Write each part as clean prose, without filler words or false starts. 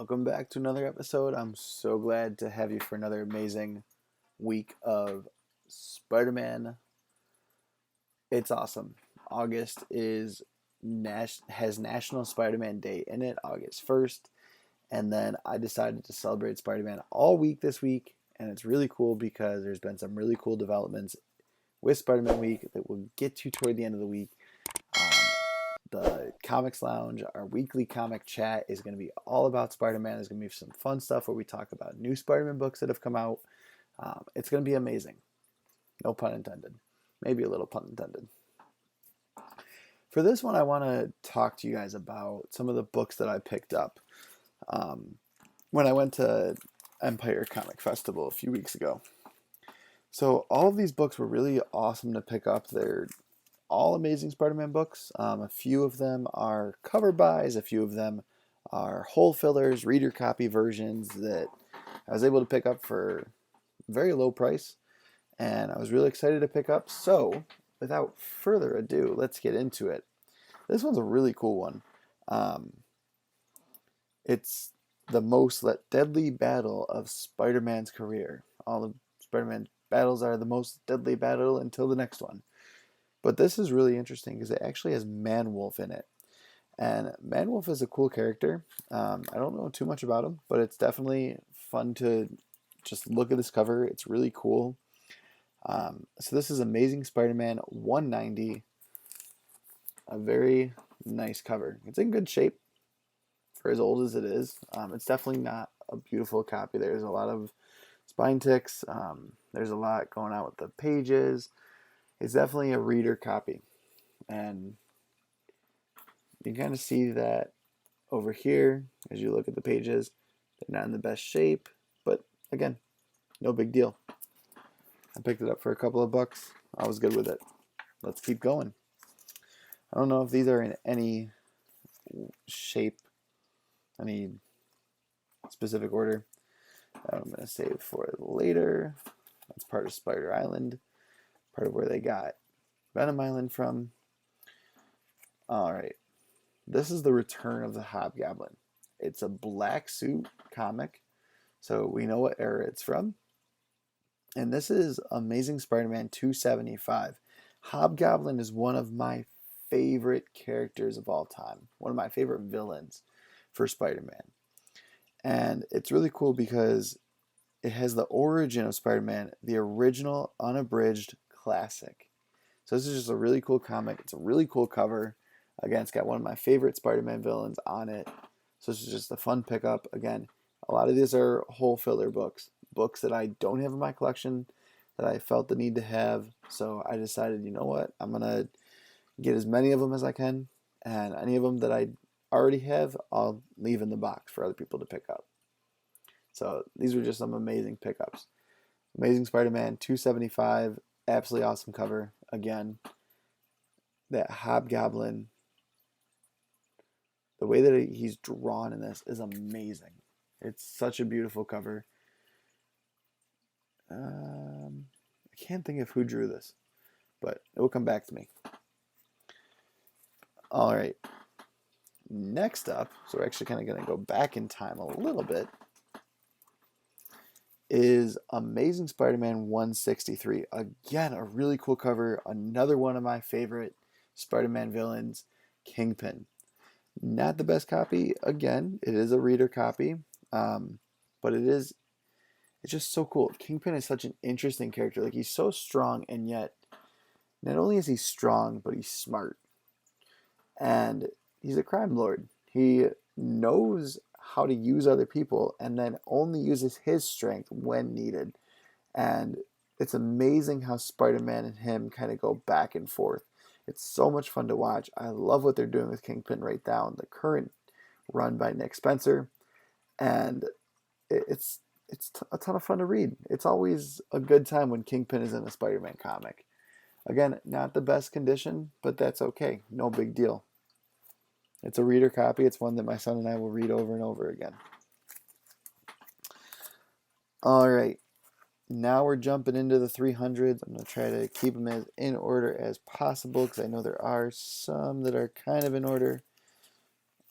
Welcome back to another episode. I'm so glad to have you for another amazing week of Spider-Man. It's awesome. August is has National Spider-Man Day in it, August 1st, and then I decided to celebrate Spider-Man all week this week, and it's really cool because there's been some really cool developments with Spider-Man Week that we'll get to toward the end of the week. Um, the Comics Lounge, our weekly comic chat, is going to be all about Spider-Man. There's going to be some fun stuff where we talk about new Spider-Man books that have come out. It's going to be amazing. No pun intended. Maybe a little pun intended. For this one, I want to talk to you guys about some of the books that I picked up when I went to Empire Comic Festival a few weeks ago. So all of these books were really awesome to pick up. They're all amazing Spider-Man books. A few of them are cover buys, a few of them are whole fillers, reader copy versions that I was able to pick up for a very low price, and I was really excited to pick up. So, without further ado, let's get into it. This one's a really cool one. It's the most deadly battle of Spider-Man's career. All the Spider-Man battles are the most deadly battle until the next one. But this is really interesting because it actually has Man-Wolf in it. And Man-Wolf is a cool character. I don't know too much about him, but it's definitely fun to just look at this cover. It's really cool. So this is Amazing Spider-Man 190. A very nice cover. It's in good shape for as old as it is. It's definitely not a beautiful copy. There's a lot of spine ticks. There's a lot going on with the pages. It's definitely a reader copy, and you can kind of see that over here as you look at the pages. They're not in the best shape, but again, no big deal. I picked it up for a couple of bucks. I was good with it. Let's keep going. I don't know if these are in any shape, any specific order. I'm going to save for later. That's part of Spider Island. Part of where they got Venom Island from. Alright. This is the return of the Hobgoblin. It's a black suit comic, so we know what era it's from. And this is Amazing Spider-Man 275. Hobgoblin is one of my favorite characters of all time. One of my favorite villains for Spider-Man. And it's really cool because it has the origin of Spider-Man, the original unabridged classic. So this is just a really cool comic. It's a really cool cover. Again, it's got one of my favorite Spider-Man villains on it. So this is just a fun pickup. Again, a lot of these are whole filler books. Books that I don't have in my collection that I felt the need to have. So I decided, you know what? I'm going to get as many of them as I can. And any of them that I already have, I'll leave in the box for other people to pick up. So these were just some amazing pickups. Amazing Spider-Man 275. Absolutely awesome cover. Again, that Hobgoblin, the way that he's drawn in this is amazing. It's such a beautiful cover. I can't think of who drew this, but it will come back to me. All right. Next up, so we're actually kind of going to go back in time a little bit, is Amazing Spider-Man 163. Again, a really cool cover. Another one of my favorite Spider-Man villains, Kingpin. Not the best copy. Again, it is a reader copy, but it's just so cool. Kingpin is such an interesting character. Like, he's so strong, and yet not only is he strong, but he's smart. And he's a crime lord. He knows how to use other people and then only uses his strength when needed. And it's amazing how Spider-Man and him kind of go back and forth. It's so much fun to watch. I love what they're doing with Kingpin right now, the current run by Nick Spencer. And it's a ton of fun to read. It's always a good time when Kingpin is in a Spider-Man comic. Again, not the best condition, but that's okay. No big deal. It's a reader copy. It's one that my son and I will read over and over again. All right. Now we're jumping into the 300s. I'm going to try to keep them as in order as possible because I know there are some that are kind of in order.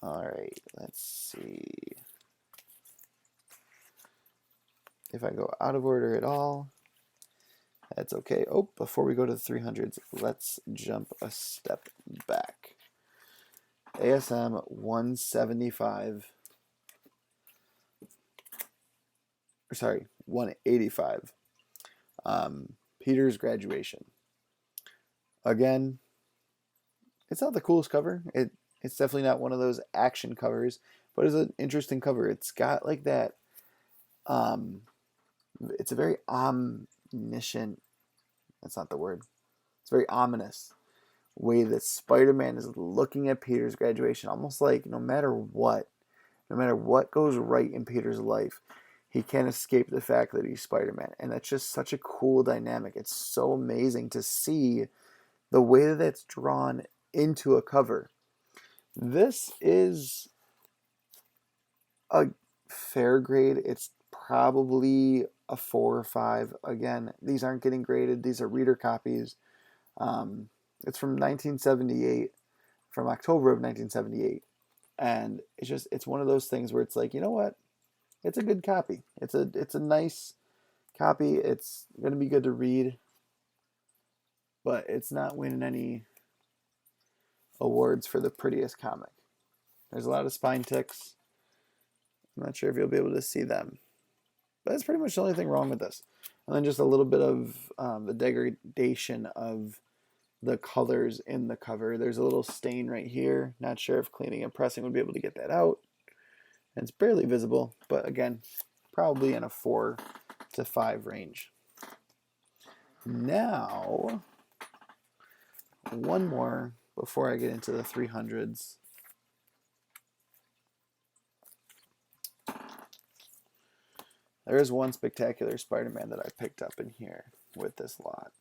All right. Let's see. if I go out of order at all, that's okay. Oh, before we go to the 300s, let's jump a step back. ASM 175, sorry, 185. Peter's Graduation. Again, it's not the coolest cover. It's definitely not one of those action covers, but it's an interesting cover. It's got like that. It's a very omniscient. That's not the word. It's very ominous way that Spider-Man is looking at Peter's graduation, almost like no matter what goes right in Peter's life, he can't escape the fact that he's Spider-Man. And that's just such a cool dynamic. It's so amazing to see the way that that's drawn into a cover. This is a fair grade. It's probably a 4 or 5. Again, these aren't getting graded. These are reader copies. It's from 1978, from October of 1978. And it's one of those things where it's like, you know what? It's a good copy. It's a nice copy. It's going to be good to read, but it's not winning any awards for the prettiest comic. There's a lot of spine ticks. I'm not sure if you'll be able to see them, but that's pretty much the only thing wrong with this. And then just a little bit of the degradation of the colors in the cover. There's a little stain right here. Not sure if cleaning and pressing would be able to get that out. And it's barely visible, but again, probably in a 4 to 5 range. Now, one more before I get into the 300s. There is one spectacular Spider-Man that I picked up in here with this lot.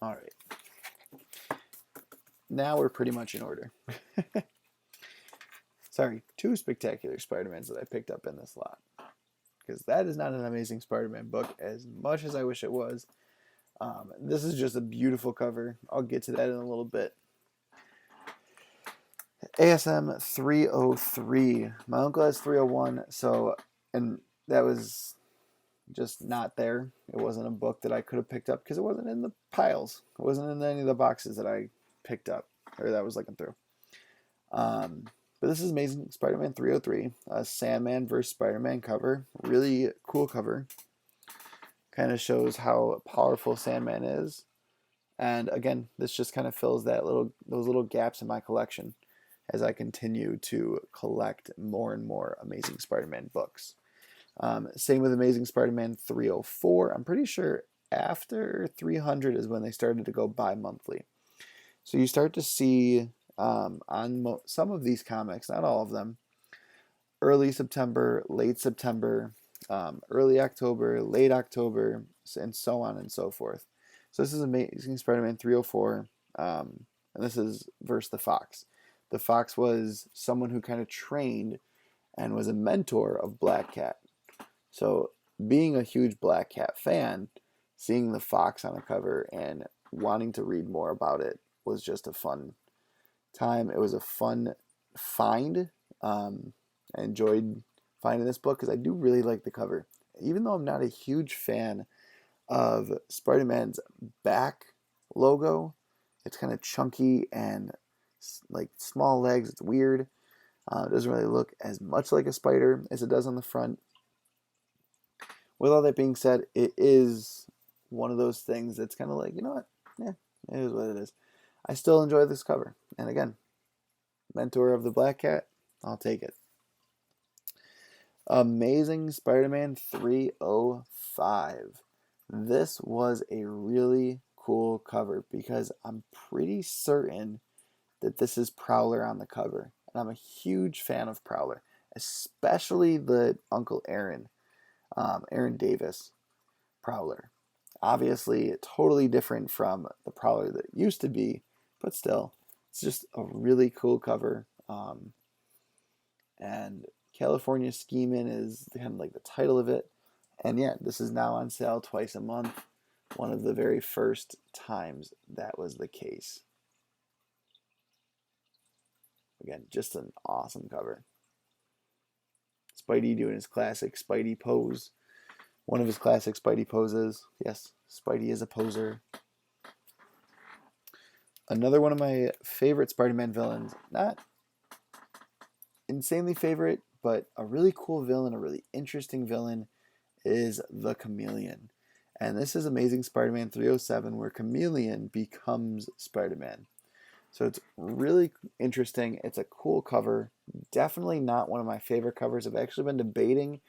All right. Now we're pretty much in order. Sorry, 2 spectacular Spider-Mans that I picked up in this lot. Because that is not an Amazing Spider-Man book as much as I wish it was. This is just a beautiful cover. I'll get to that in a little bit. ASM 303. My uncle has 301, and that was just not there. It wasn't a book that I could have picked up because it wasn't in the piles. It wasn't in any of the boxes that I picked up or that I was looking through. But this is Amazing Spider-Man 303, a Sandman vs. Spider-Man cover. Really cool cover. Kind of shows how powerful Sandman is. And again, this just kind of fills those little gaps in my collection as I continue to collect more and more Amazing Spider-Man books. Same with Amazing Spider-Man 304. I'm pretty sure after 300 is when they started to go bi-monthly. So you start to see on some of these comics, not all of them, early September, late September, early October, late October, and so on and so forth. So this is Amazing Spider-Man 304, and this is versus the Fox. The Fox was someone who kind of trained and was a mentor of Black Cat. So being a huge Black Cat fan, seeing the Fox on a cover and wanting to read more about it was just a fun time. It was a fun find. I enjoyed finding this book because I do really like the cover. Even though I'm not a huge fan of Spider-Man's back logo, it's kind of chunky and like small legs. It's weird. It doesn't really look as much like a spider as it does on the front. With all that being said, it is one of those things that's kind of like, you know what? Yeah, it is what it is. I still enjoy this cover. And again, mentor of the Black Cat, I'll take it. Amazing Spider-Man 305. This was a really cool cover because I'm pretty certain that this is Prowler on the cover. And I'm a huge fan of Prowler, especially the Uncle Aaron, Aaron Davis Prowler. Obviously, totally different from the Prowler that it used to be, but still, it's just a really cool cover. And California Schemin' is kind of like the title of it. And yeah, this is now on sale twice a month. One of the very first times that was the case. Again, just an awesome cover. Spidey doing his classic Spidey pose. One of his classic Spidey poses. Yes, Spidey is a poser. Another one of my favorite Spider-Man villains. Not insanely favorite, but a really cool villain, a really interesting villain, is the Chameleon. And this is Amazing Spider-Man 307, where Chameleon becomes Spider-Man. So it's really interesting. It's a cool cover. Definitely not one of my favorite covers. I've actually been debating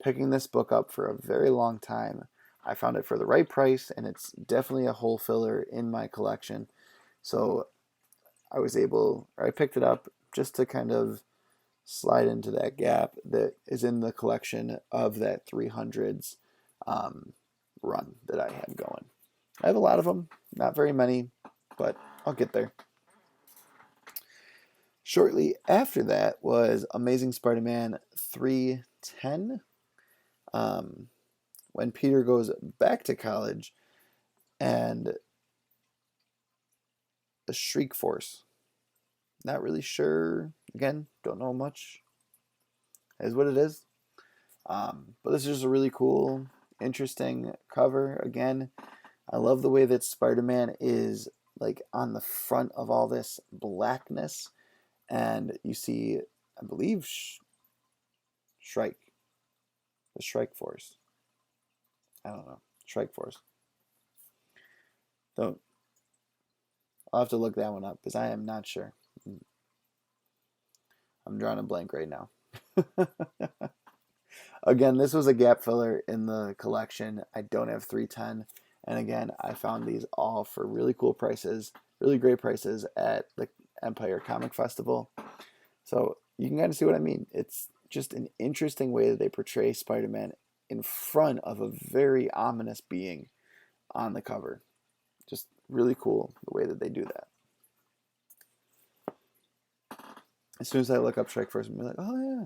picking this book up for a very long time. I found it for the right price, and it's definitely a hole filler in my collection. So I picked it up just to kind of slide into that gap that is in the collection of that 300s run that I had going. I have a lot of them, not very many, but I'll get there. Shortly after that was Amazing Spider-Man 310, when Peter goes back to college and the Shriek Force. Not really sure. Again, don't know much. Is what it is. But this is just a really cool, interesting cover. Again, I love the way that Spider-Man is like on the front of all this blackness, and you see, I believe, Shrike, the Shrike Force. I don't know, Shrike Force. Don't. I'll have to look that one up because I am not sure. I'm drawing a blank right now. Again, this was a gap filler in the collection. I don't have 310. And again, I found these all for really cool prices, really great prices at the Empire Comic Festival. So you can kind of see what I mean. It's just an interesting way that they portray Spider-Man in front of a very ominous being on the cover. Just really cool the way that they do that. As soon as I look up Shrike Force, I'm like, oh yeah.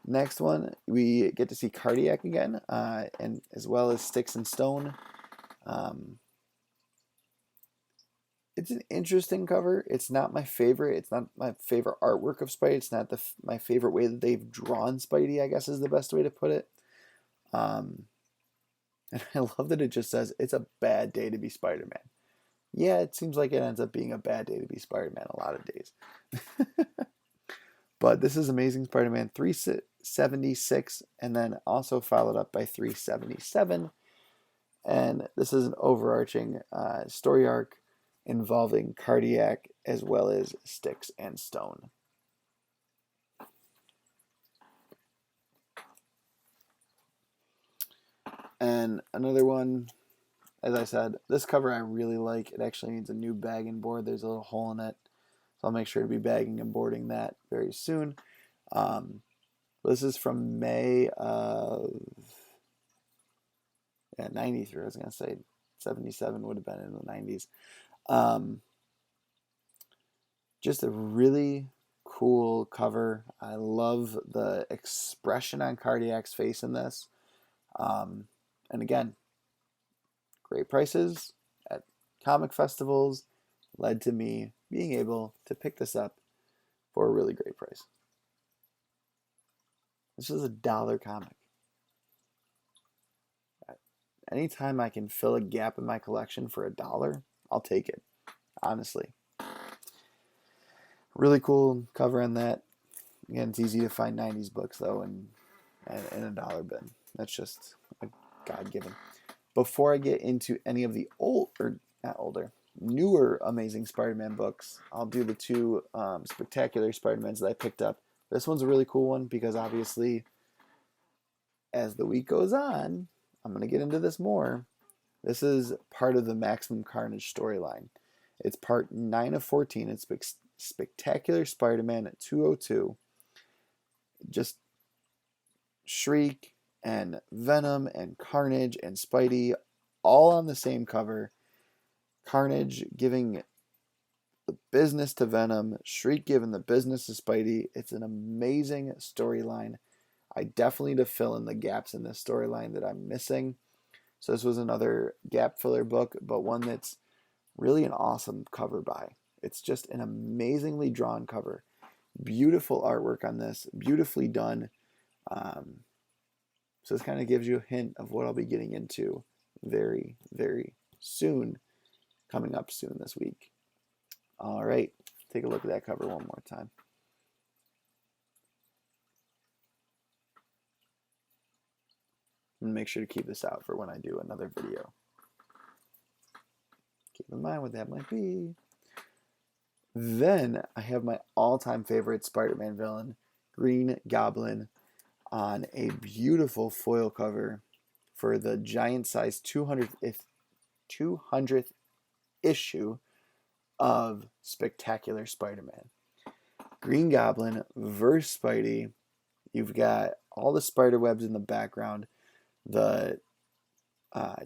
Next one, we get to see Cardiac again, and as well as Sticks and Stone. It's an interesting cover. It's not my favorite. It's not my favorite artwork of Spidey. It's not my favorite way that they've drawn Spidey, I guess is the best way to put it. And I love that it just says, it's a bad day to be Spider-Man. Yeah, it seems like it ends up being a bad day to be Spider-Man a lot of days. But this is Amazing Spider-Man 376, and then also followed up by 377. And this is an overarching story arc involving Cardiac as well as Sticks and Stone. And another one, as I said, this cover I really like. It actually needs a new bag and board. There's a little hole in it. So I'll make sure to be bagging and boarding that very soon. This is from May of 93. I was going to say 77 would have been in the 90s. Just a really cool cover. I love the expression on Cardiac's face in this. And again, great prices at comic festivals led to me being able to pick this up for a really great price. This is $1 comic. Anytime I can fill a gap in my collection for $1, I'll take it. Honestly. Really cool cover on that. Again, it's easy to find 90s books though in a dollar bin. That's just a God-given. Before I get into any of the newer Amazing Spider-Man books, I'll do the two spectacular Spider-Mans that I picked up. This one's a really cool one because obviously, as the week goes on, I'm going to get into this more. This is part of the Maximum Carnage storyline. It's part 9 of 14. It's Spectacular Spider-Man at 202. Just Shriek and Venom and Carnage and Spidey all on the same cover. Carnage giving the business to Venom, Shriek giving the business to Spidey. It's an amazing storyline. I definitely need to fill in the gaps in this storyline that I'm missing. So this was another gap filler book, but one that's really an awesome cover by. It's just an amazingly drawn cover. Beautiful artwork on this, beautifully done. So this kind of gives you a hint of what I'll be getting into very, very soon, coming up soon this week. All right, take a look at that cover one more time. And make sure to keep this out for when I do another video. Keep in mind what that might be. Then I have my all-time favorite Spider-Man villain, Green Goblin, on a beautiful foil cover for the giant-sized 200th issue of Spectacular Spider-Man. Green Goblin versus Spidey. You've got all the spider webs in the background, the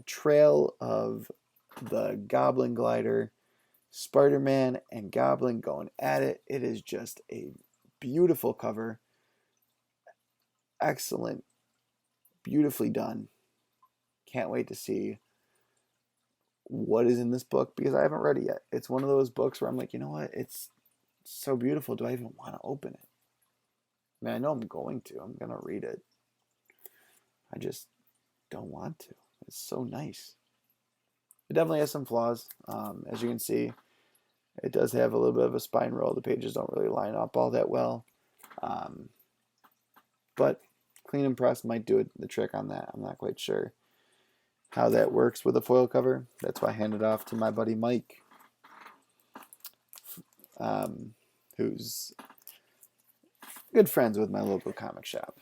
trail of the Goblin glider, Spider-Man and Goblin going at it. It is just a beautiful cover. Excellent. Beautifully done. Can't wait to see what is in this book because I haven't read it yet. It's one of those books where I'm like, you know what? It's so beautiful. Do I even want to open it? I mean, I know I'm going to. I'm going to read it. I just don't want to. It's so nice. It definitely has some flaws. As you can see, it does have a little bit of a spine roll. The pages don't really line up all that well. But clean and press might do the trick on that. I'm not quite sure how that works with a foil cover. That's why I handed it off to my buddy Mike, who's good friends with my local comic shop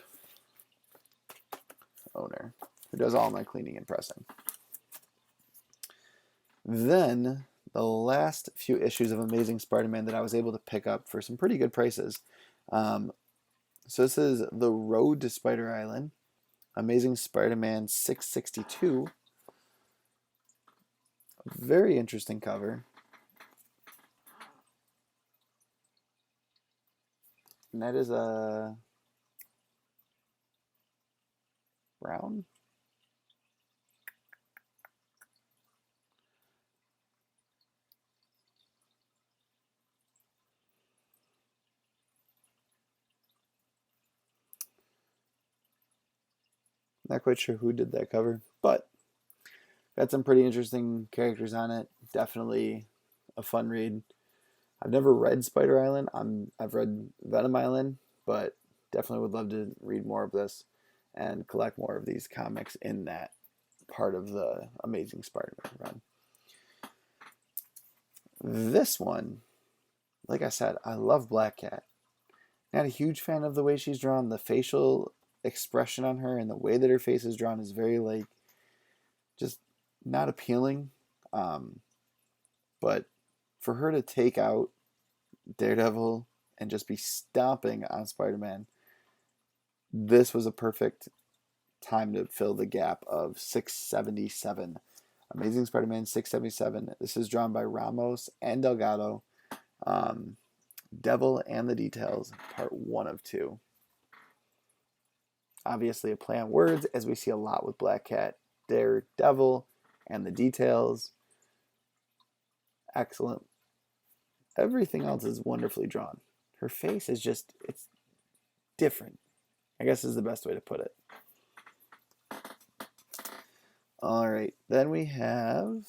owner, who does all my cleaning and pressing. Then the last few issues of Amazing Spider-Man that I was able to pick up for some pretty good prices. So this is The Road to Spider Island, Amazing Spider-Man 662. Very interesting cover. And that is a brown? Not quite sure who did that cover, but got some pretty interesting characters on it. Definitely a fun read. I've never read Spider Island. I've read Venom Island, but definitely would love to read more of this and collect more of these comics in that part of the Amazing Spider-Man run. This one, like I said, I love Black Cat. Not a huge fan of the way she's drawn. The facial expression on her and the way that her face is drawn is very like just not appealing. But for her to take out Daredevil and just be stomping on Spider-Man, this was a perfect time to fill the gap of 677. Amazing Spider-Man 677. This is drawn by Ramos and Delgado. Devil and the Details, part 1 of 2. Obviously a play on words, as we see a lot with Black Cat. Daredevil and the Details. Excellent. Everything else is wonderfully drawn. Her face is just, it's different, I guess is the best way to put it. All right, then we have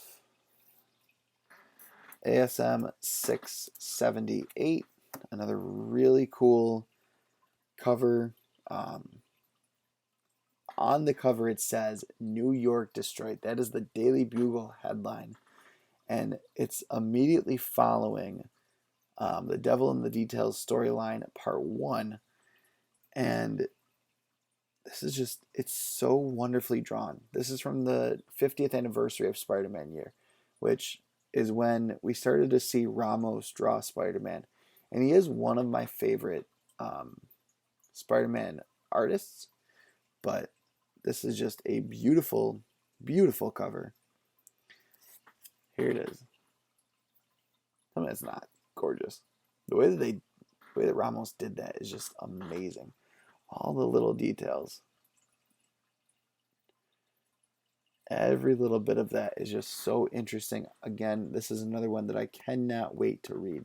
ASM 678, another really cool cover. On the cover it says New York Destroyed. That is the Daily Bugle headline. And it's immediately following the Devil in the Details storyline, part 1. And this is just, it's so wonderfully drawn. This is from the 50th anniversary of Spider-Man year, which is when we started to see Ramos draw Spider-Man. And he is one of my favorite Spider-Man artists. But this is just a beautiful, beautiful cover. Here it is. I mean, it's not gorgeous. The way that Ramos did that is just amazing. All the little details. Every little bit of that is just so interesting. Again, this is another one that I cannot wait to read.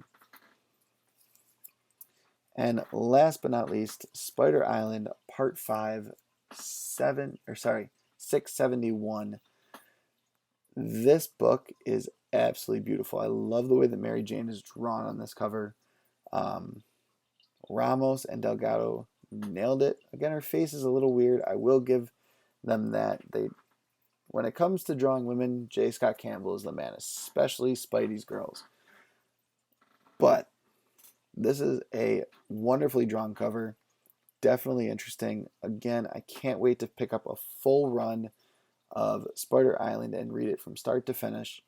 And last but not least, Spider Island Part 5, 671. This book is absolutely beautiful. I love the way that Mary Jane is drawn on this cover. Ramos and Delgado nailed it. Again, her face is a little weird. I will give them that. When it comes to drawing women, J. Scott Campbell is the man, especially Spidey's girls. But this is a wonderfully drawn cover. Definitely interesting. Again, I can't wait to pick up a full run of Spider Island and read it from start to finish.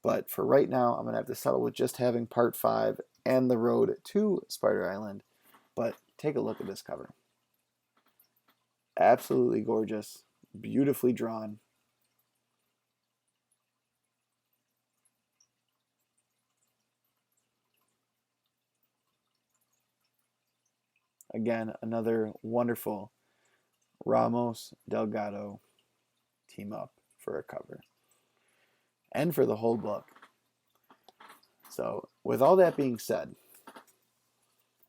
But for right now, I'm going to have to settle with just having Part 5 and the road to Spider Island. But take a look at this cover. Absolutely gorgeous. Beautifully drawn. Again, another wonderful Ramos Delgado team up for a cover and for the whole book. So, with all that being said,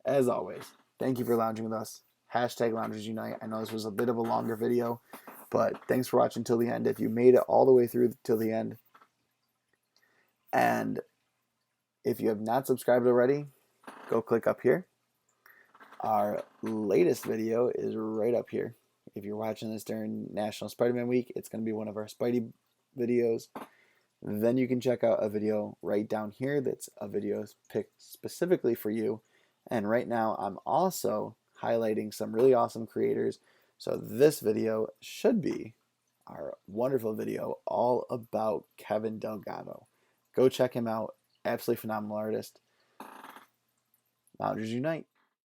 as always, thank you for lounging with us. Hashtag Loungers Unite. I know this was a bit of a longer video, but thanks for watching till the end. If you made it all the way through till the end, and if you have not subscribed already, go click up here. Our latest video is right up here. If you're watching this during National Spider-Man Week, it's going to be one of our Spidey videos. Then you can check out a video right down here that's a video picked specifically for you. And right now, I'm also highlighting some really awesome creators. So this video should be our wonderful video all about Kevin Delgado. Go check him out. Absolutely phenomenal artist. Loungers Unite.